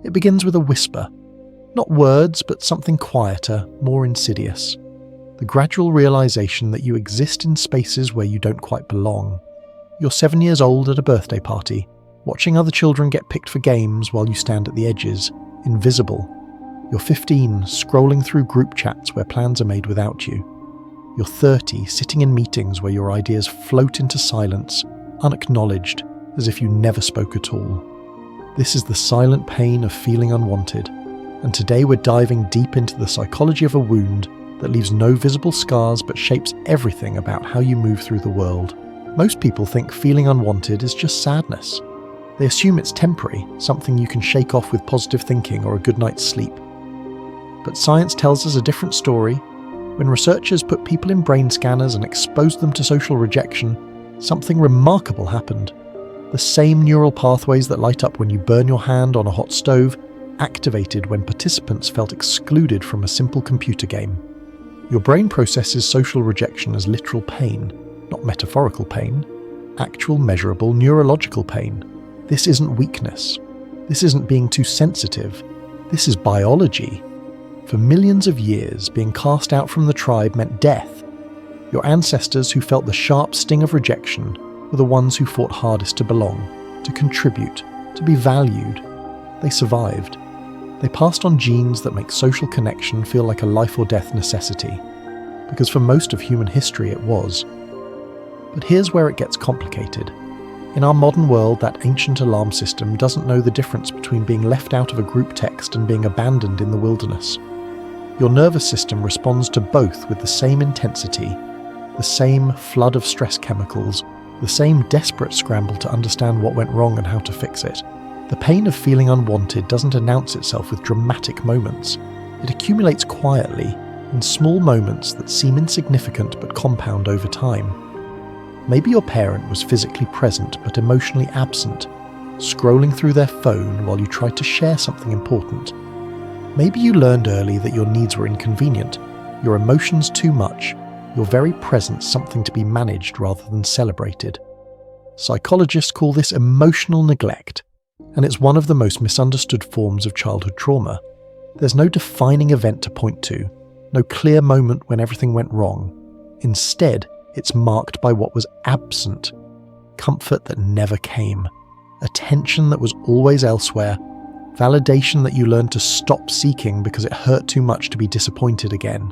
It begins with a whisper. Not words, but something quieter, more insidious. The gradual realization that you exist in spaces where you don't quite belong. You're 7 years old at a birthday party, watching other children get picked for games while you stand at the edges, invisible. You're 15, scrolling through group chats where plans are made without you. You're 30, sitting in meetings where your ideas float into silence, unacknowledged, as if you never spoke at all. This is the silent pain of feeling unwanted, and today we're diving deep into the psychology of a wound that leaves no visible scars but shapes everything about how you move through the world. Most people think feeling unwanted is just sadness. They assume it's temporary, something you can shake off with positive thinking or a good night's sleep. But science tells us a different story. When researchers put people in brain scanners and exposed them to social rejection, something remarkable happened. The same neural pathways that light up when you burn your hand on a hot stove activated when participants felt excluded from a simple computer game. Your brain processes social rejection as literal pain, not metaphorical pain, actual measurable neurological pain. This isn't weakness. This isn't being too sensitive. This is biology. For millions of years, being cast out from the tribe meant death. Your ancestors who felt the sharp sting of rejection were the ones who fought hardest to belong, to contribute, to be valued. They survived. They passed on genes that make social connection feel like a life or death necessity, because for most of human history it was. But here's where it gets complicated. In our modern world, that ancient alarm system doesn't know the difference between being left out of a group text and being abandoned in the wilderness. Your nervous system responds to both with the same intensity, the same flood of stress chemicals, the same desperate scramble to understand what went wrong and how to fix it. The pain of feeling unwanted doesn't announce itself with dramatic moments. It accumulates quietly, in small moments that seem insignificant but compound over time. Maybe your parent was physically present but emotionally absent, scrolling through their phone while you tried to share something important. Maybe you learned early that your needs were inconvenient, your emotions too much, your very presence something to be managed rather than celebrated. Psychologists call this emotional neglect, and it's one of the most misunderstood forms of childhood trauma. There's no defining event to point to, no clear moment when everything went wrong. Instead, it's marked by what was absent, comfort that never came, attention that was always elsewhere, validation that you learned to stop seeking because it hurt too much to be disappointed again.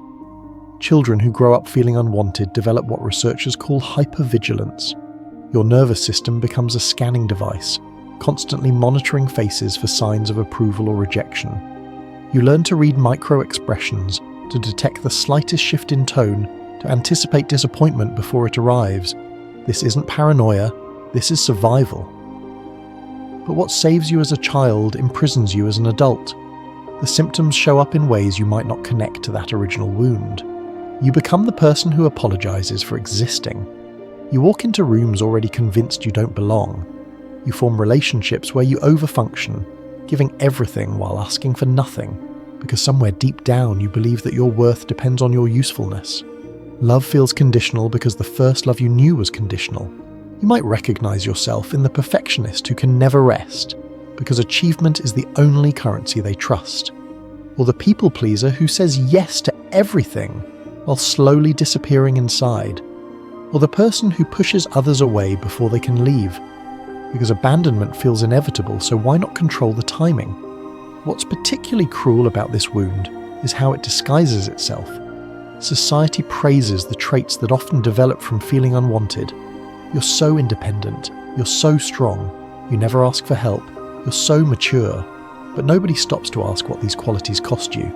Children who grow up feeling unwanted develop what researchers call hypervigilance. Your nervous system becomes a scanning device, constantly monitoring faces for signs of approval or rejection. You learn to read micro-expressions, to detect the slightest shift in tone, to anticipate disappointment before it arrives. This isn't paranoia, this is survival. But what saves you as a child imprisons you as an adult. The symptoms show up in ways you might not connect to that original wound. You become the person who apologizes for existing. You walk into rooms already convinced you don't belong. You form relationships where you overfunction, giving everything while asking for nothing, because somewhere deep down you believe that your worth depends on your usefulness. Love feels conditional because the first love you knew was conditional. You might recognize yourself in the perfectionist who can never rest, because achievement is the only currency they trust. Or the people pleaser who says yes to everything while slowly disappearing inside. Or the person who pushes others away before they can leave, because abandonment feels inevitable, so why not control the timing? What's particularly cruel about this wound is how it disguises itself. Society praises the traits that often develop from feeling unwanted. You're so independent, you're so strong, you never ask for help, you're so mature. But nobody stops to ask what these qualities cost you.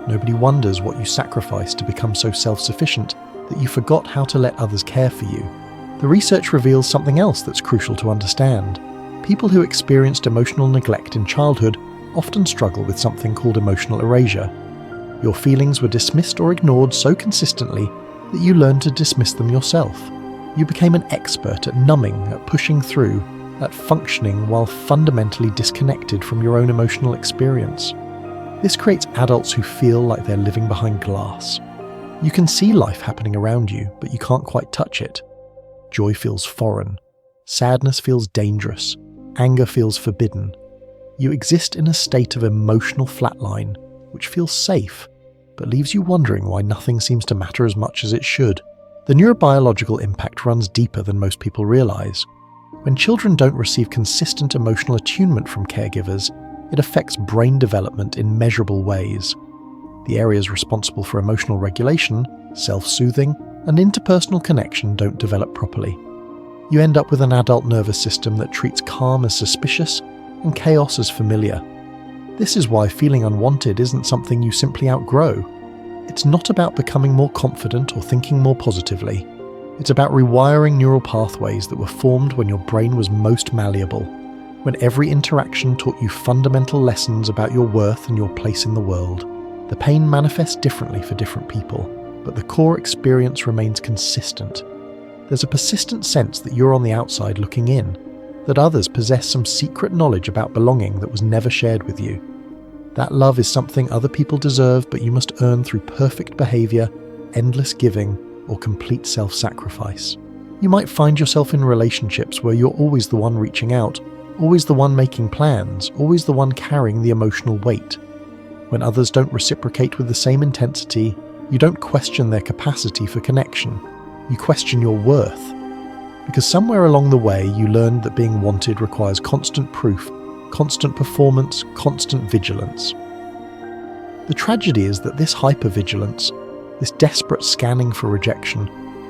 Nobody wonders what you sacrificed to become so self-sufficient that you forgot how to let others care for you. The research reveals something else that's crucial to understand. People who experienced emotional neglect in childhood often struggle with something called emotional erasure. Your feelings were dismissed or ignored so consistently that you learned to dismiss them yourself. You became an expert at numbing, at pushing through, at functioning while fundamentally disconnected from your own emotional experience. This creates adults who feel like they're living behind glass. You can see life happening around you, but you can't quite touch it. Joy feels foreign. Sadness feels dangerous. Anger feels forbidden. You exist in a state of emotional flatline, which feels safe, but leaves you wondering why nothing seems to matter as much as it should. The neurobiological impact runs deeper than most people realize. When children don't receive consistent emotional attunement from caregivers, it affects brain development in measurable ways. The areas responsible for emotional regulation, self-soothing, and interpersonal connection don't develop properly. You end up with an adult nervous system that treats calm as suspicious and chaos as familiar. This is why feeling unwanted isn't something you simply outgrow. It's not about becoming more confident or thinking more positively. It's about rewiring neural pathways that were formed when your brain was most malleable, when every interaction taught you fundamental lessons about your worth and your place in the world. The pain manifests differently for different people, but the core experience remains consistent. There's a persistent sense that you're on the outside looking in, that others possess some secret knowledge about belonging that was never shared with you. That love is something other people deserve, but you must earn through perfect behavior, endless giving, or complete self-sacrifice. You might find yourself in relationships where you're always the one reaching out, always the one making plans, always the one carrying the emotional weight. When others don't reciprocate with the same intensity, you don't question their capacity for connection. You question your worth. Because somewhere along the way you learned that being wanted requires constant proof, constant performance, constant vigilance. The tragedy is that this hypervigilance, this desperate scanning for rejection,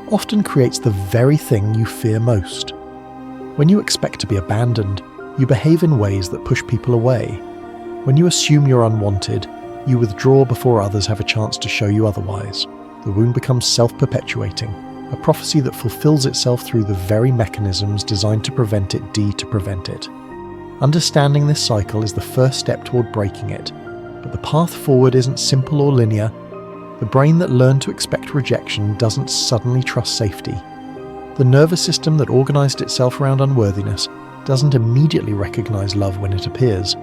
often creates the very thing you fear most. When you expect to be abandoned, you behave in ways that push people away. When you assume you're unwanted, you withdraw before others have a chance to show you otherwise. The wound becomes self-perpetuating, a prophecy that fulfills itself through the very mechanisms designed to prevent it. Understanding this cycle is the first step toward breaking it, but the path forward isn't simple or linear. The brain that learned to expect rejection doesn't suddenly trust safety. The nervous system that organized itself around unworthiness doesn't immediately recognize love when it appears.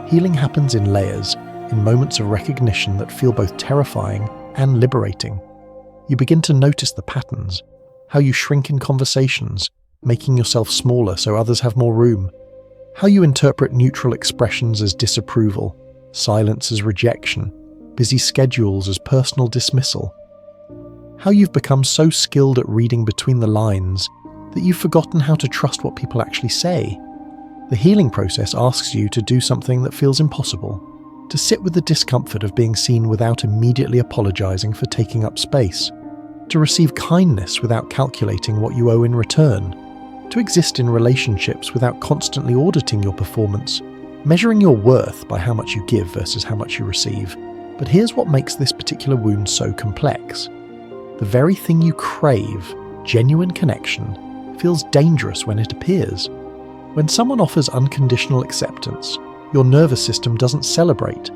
Healing happens in layers, in moments of recognition that feel both terrifying and liberating. You begin to notice the patterns, how you shrink in conversations, making yourself smaller so others have more room, how you interpret neutral expressions as disapproval, silence as rejection, busy schedules as personal dismissal, how you've become so skilled at reading between the lines that you've forgotten how to trust what people actually say. The healing process asks you to do something that feels impossible, to sit with the discomfort of being seen without immediately apologizing for taking up space, to receive kindness without calculating what you owe in return, to exist in relationships without constantly auditing your performance, measuring your worth by how much you give versus how much you receive. But here's what makes this particular wound so complex. The very thing you crave, genuine connection, feels dangerous when it appears. When someone offers unconditional acceptance, your nervous system doesn't celebrate,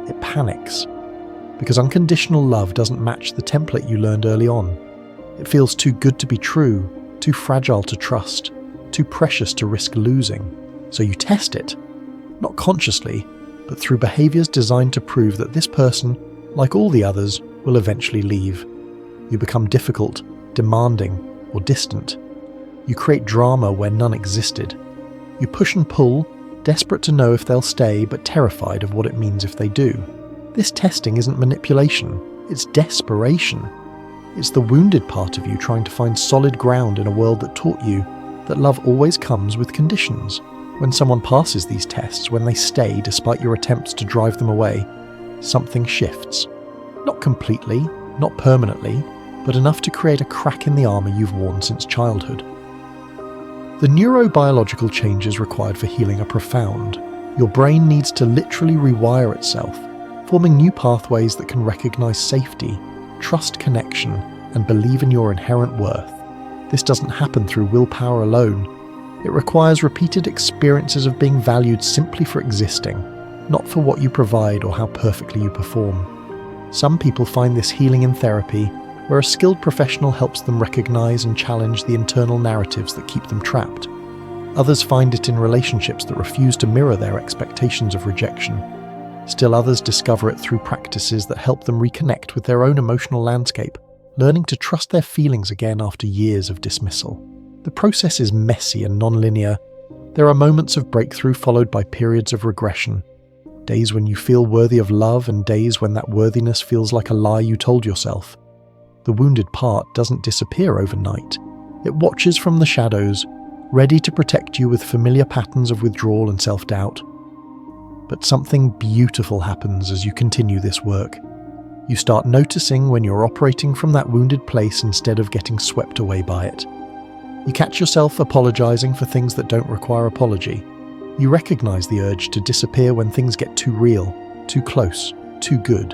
it panics. Because unconditional love doesn't match the template you learned early on. It feels too good to be true, too fragile to trust, too precious to risk losing. So you test it, not consciously, but through behaviors designed to prove that this person, like all the others, will eventually leave. You become difficult, demanding, or distant. You create drama where none existed. You push and pull, desperate to know if they'll stay but terrified of what it means if they do. This testing isn't manipulation, it's desperation. It's the wounded part of you trying to find solid ground in a world that taught you that love always comes with conditions. When someone passes these tests, when they stay despite your attempts to drive them away, something shifts. Not completely, not permanently, but enough to create a crack in the armor you've worn since childhood. The neurobiological changes required for healing are profound. Your brain needs to literally rewire itself, forming new pathways that can recognize safety, trust connection, and believe in your inherent worth. This doesn't happen through willpower alone. It requires repeated experiences of being valued simply for existing, not for what you provide or how perfectly you perform. Some people find this healing in therapy, where a skilled professional helps them recognize and challenge the internal narratives that keep them trapped. Others find it in relationships that refuse to mirror their expectations of rejection. Still others discover it through practices that help them reconnect with their own emotional landscape, learning to trust their feelings again after years of dismissal. The process is messy and non-linear, There are moments of breakthrough followed by periods of regression. Days when you feel worthy of love and days when that worthiness feels like a lie you told yourself. The wounded part doesn't disappear overnight. It watches from the shadows, ready to protect you with familiar patterns of withdrawal and self-doubt. But something beautiful happens as you continue this work. You start noticing when you're operating from that wounded place instead of getting swept away by it. You catch yourself apologizing for things that don't require apology. You recognize the urge to disappear when things get too real, too close, too good.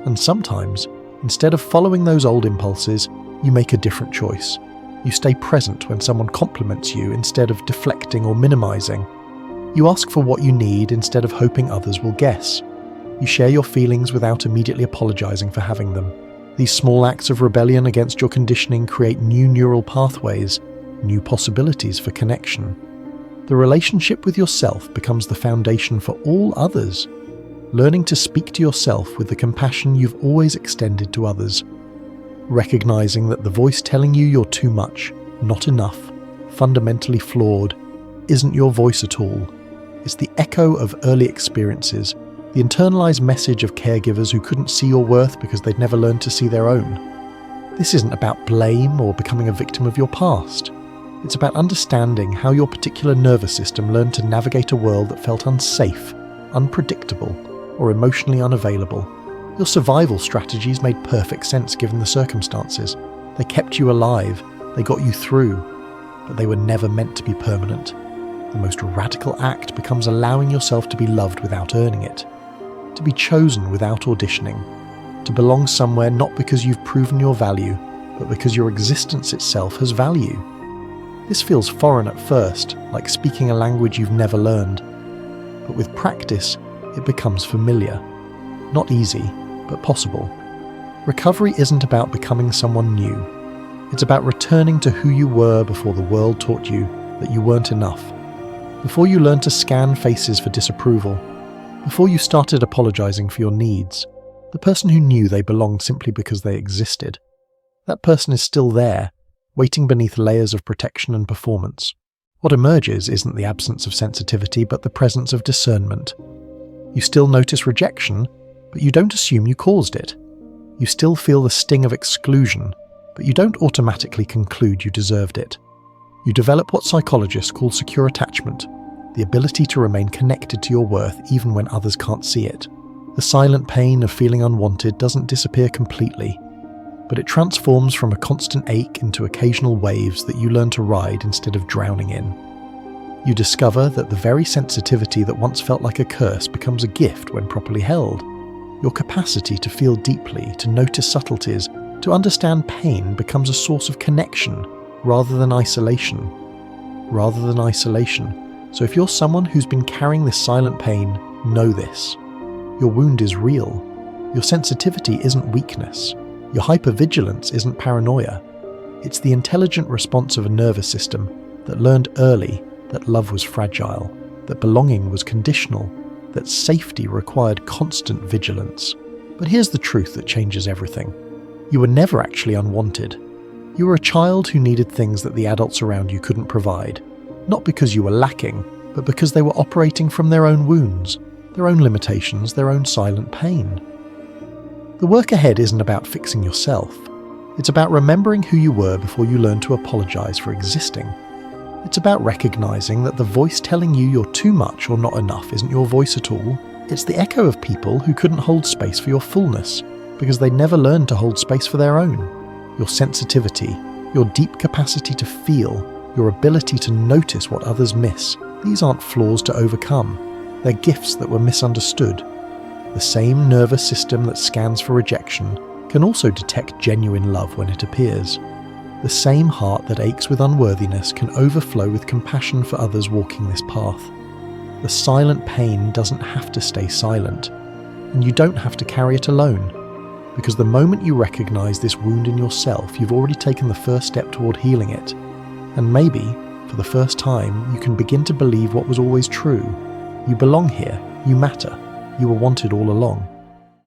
And sometimes, instead of following those old impulses, you make a different choice. You stay present when someone compliments you instead of deflecting or minimizing. You ask for what you need instead of hoping others will guess. You share your feelings without immediately apologizing for having them. These small acts of rebellion against your conditioning create new neural pathways, new possibilities for connection. The relationship with yourself becomes the foundation for all others. Learning to speak to yourself with the compassion you've always extended to others. Recognizing that the voice telling you you're too much, not enough, fundamentally flawed, isn't your voice at all. It's the echo of early experiences, the internalized message of caregivers who couldn't see your worth because they'd never learned to see their own. This isn't about blame or becoming a victim of your past. It's about understanding how your particular nervous system learned to navigate a world that felt unsafe, unpredictable, or emotionally unavailable. Your survival strategies made perfect sense given the circumstances. They kept you alive, they got you through, but they were never meant to be permanent. The most radical act becomes allowing yourself to be loved without earning it, to be chosen without auditioning, to belong somewhere not because you've proven your value, but because your existence itself has value. This feels foreign at first, like speaking a language you've never learned. But with practice, it becomes familiar. Not easy, but possible. Recovery isn't about becoming someone new. It's about returning to who you were before the world taught you that you weren't enough. Before you learned to scan faces for disapproval. Before you started apologizing for your needs. The person who knew they belonged simply because they existed. That person is still there, waiting beneath layers of protection and performance. What emerges isn't the absence of sensitivity, but the presence of discernment. You still notice rejection, but you don't assume you caused it. You still feel the sting of exclusion, but you don't automatically conclude you deserved it. You develop what psychologists call secure attachment, the ability to remain connected to your worth even when others can't see it. The silent pain of feeling unwanted doesn't disappear completely, but it transforms from a constant ache into occasional waves that you learn to ride instead of drowning in. You discover that the very sensitivity that once felt like a curse becomes a gift when properly held. Your capacity to feel deeply, to notice subtleties, to understand pain becomes a source of connection rather than isolation. So if you're someone who's been carrying this silent pain, know this. Your wound is real. Your sensitivity isn't weakness. Your hypervigilance isn't paranoia. It's the intelligent response of a nervous system that learned early that love was fragile, that belonging was conditional, that safety required constant vigilance. But here's the truth that changes everything. You were never actually unwanted. You were a child who needed things that the adults around you couldn't provide, not because you were lacking, but because they were operating from their own wounds, their own limitations, their own silent pain. The work ahead isn't about fixing yourself. It's about remembering who you were before you learned to apologize for existing. It's about recognizing that the voice telling you you're too much or not enough isn't your voice at all. It's the echo of people who couldn't hold space for your fullness because they never learned to hold space for their own. Your sensitivity, your deep capacity to feel, your ability to notice what others miss, these aren't flaws to overcome. They're gifts that were misunderstood. The same nervous system that scans for rejection can also detect genuine love when it appears. The same heart that aches with unworthiness can overflow with compassion for others walking this path. The silent pain doesn't have to stay silent, and you don't have to carry it alone. Because the moment you recognize this wound in yourself, you've already taken the first step toward healing it. And maybe, for the first time, you can begin to believe what was always true. You belong here, you matter, you were wanted all along.